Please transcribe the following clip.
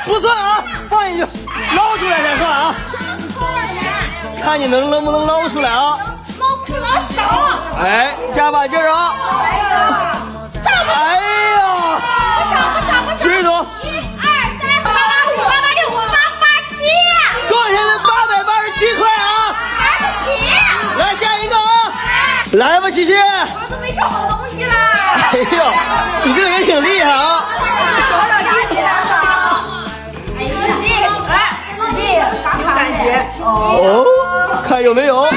不算啊，放进去，捞出来再算啊。看你能不能捞出来啊？捞不出来少了。哎，加把劲儿啊！哎呀！不少。数一数。1、2、3、885、886、887。多少钱的887块啊！买不起。来下一个啊！来吧，琪琪。我都没收好东西啦。哎呦，你这个也挺厉害啊！手上拿起来吧。使劲，来，使劲，有感觉。哦，看有没有。